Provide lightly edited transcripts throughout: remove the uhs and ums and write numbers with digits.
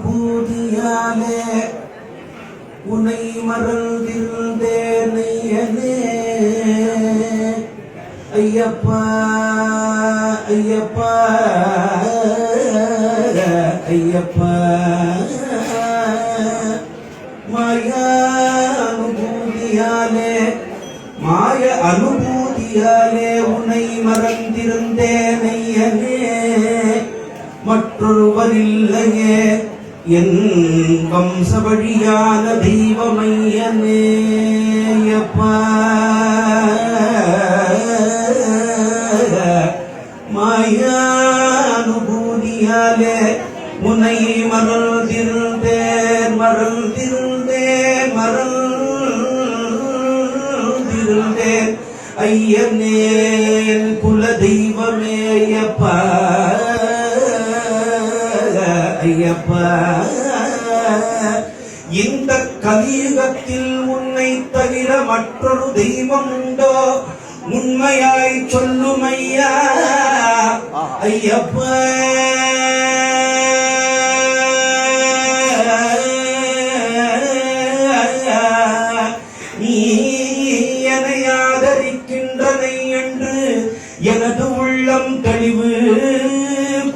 மாயானுபூதியாலே உனை மறந்திருந்தேனையனே ஐயப்பா ஐயப்பா ஐயப்பா மாய அனுபூதியாலே உன்னை மறந்திருந்தேனையனே மற்றொருவரில்லையே என் வம்ச வழியான தெய்வமையனே ஐயப்பா மாயானுபூதியாலே உன்னை மறந்திருந்தேன் ஐயனே குல தெய்வமே ஐயப்பா ஐயப்பா இந்த கலியுகத்தில் உன்னை தவிர மற்றொரு தெய்வம் உண்டோ உண்மையாய் சொல்லும் ஐயா ஐயப்பா நீ என்னை ஆதரிக்கின்றனை என்று எனது உள்ளம் தெளிவு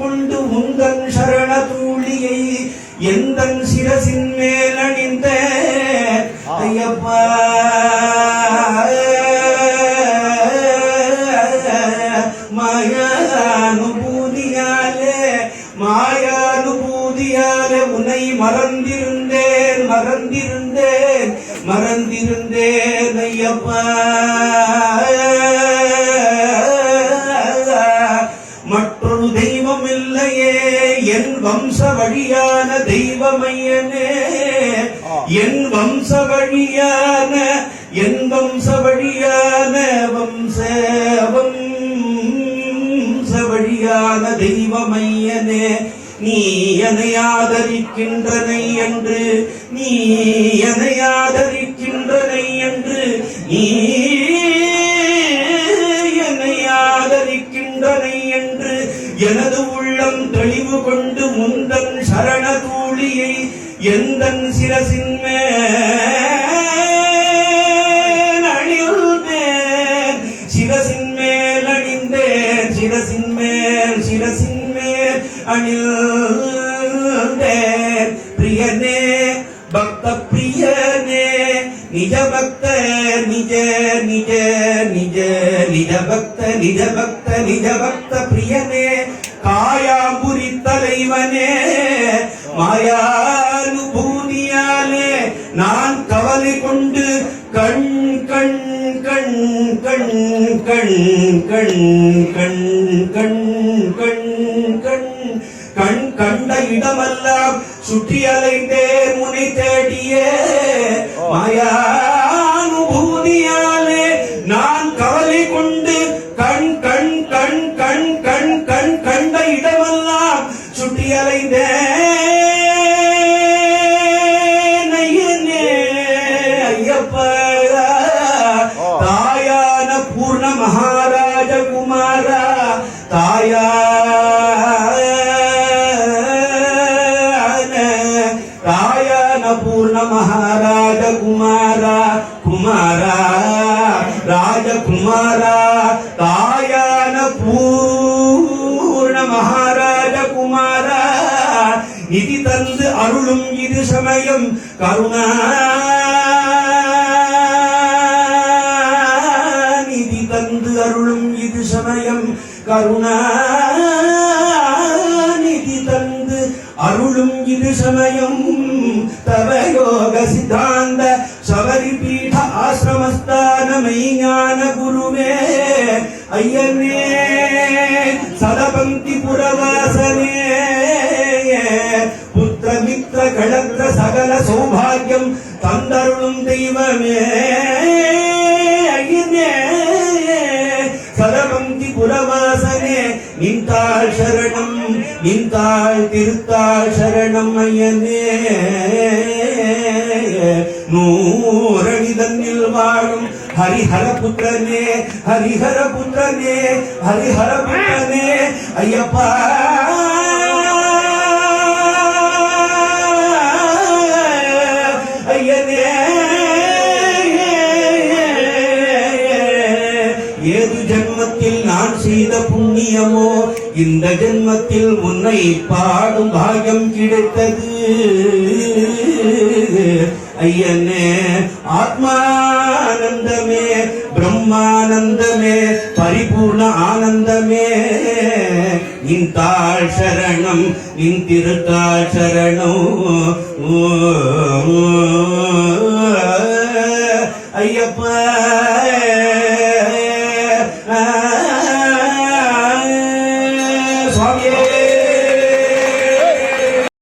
கொண்டு உந்தன் சரண தூளியை எந்தன் சிரசின் மேல் அணிந்த ஐயப்பா மாயானுபூதியாலே உன்னை மறந்திருந்தேன் ஐயப்பா மற்றொரு தெய்வம் இல்லையே என் வம்ச வழியான தெய்வமையனே என் வம்ச வழியான தெய்வமையனே நீ என்னை ஆதரிக்கின்றனை என்று நீ என்னை ஆதரிக்கின்றனை என்று எனது உள்ளம் தெளிவு கொண்டு முந்தன் சரண தூளியை எந்தன் சிரசின் மேல் அணிந்தேன் சிரசின் மேல் அணிந்தேன் பிரியனே பக்த பிரியனே நிஜ பக்த நிஜ பக்த பிரியனே காயாபுரி தலைவனே மாயானுபூதியாலே நான் கவலை கொண்டு கண் கண் கண் கண் கண் கண் கண் கண் கண் கண் கண் கண்ட இடமெல்லாம் சுற்றி அலைந்தேன் முனை தேடியே மாயானுபூதியாலே நான் கவலை கொண்டு கண் கண் கண் கண் கண் கண் கண்ட இடமெல்லாம் சுற்றி அலைந்தேன் ஐயப்பா தாயான பூர்ண மகாராஜ குமாரா தாயான பூர்ண மகாராஜ குமாரா ராஜகுமாரா தாயான பூர்ண மகாராஜ குமாரா நிதி தந்து அருளும் இது சமயம் கருணா நிதி தந்து அருளும் இது சமயம் கருணாநிதி தந்து அருளும் இது சமயம் தவயோக சித்தாந்த சபரி பீட ஆசிரமஸ்தான மெய்ஞான குருவே ஐயனே சதபந்தி புரவாசனே புத்திர மித்திர களத்திர சகல சௌபாகியம் தந்தருளும் தெய்வமே ஐயனே சதபந்தி புரவாசனே நின்றாள் சரணம் நின்றாள் திருத்தாள் சரணம் ஐயனே நூறடி தன்னில் வாழும் ஹரிஹர புத்திரனே ஹரிஹர புத்திரனே ஹரிஹர புத்திரனே ஐயப்பா ஏது ஜென்மத்தில் நான் செய்த புண்ணியமோ இந்த ஜென்மத்தில் உன்னை பாடும் பாக்கியம் கிடைத்தது. ஐயனே ஆத்மானந்தமே, பிரம்மானந்தமே, பரிபூர்ண ஆனந்தமே, நின் தாழ் சரணம், நின் திருத்தாள் சரணம்.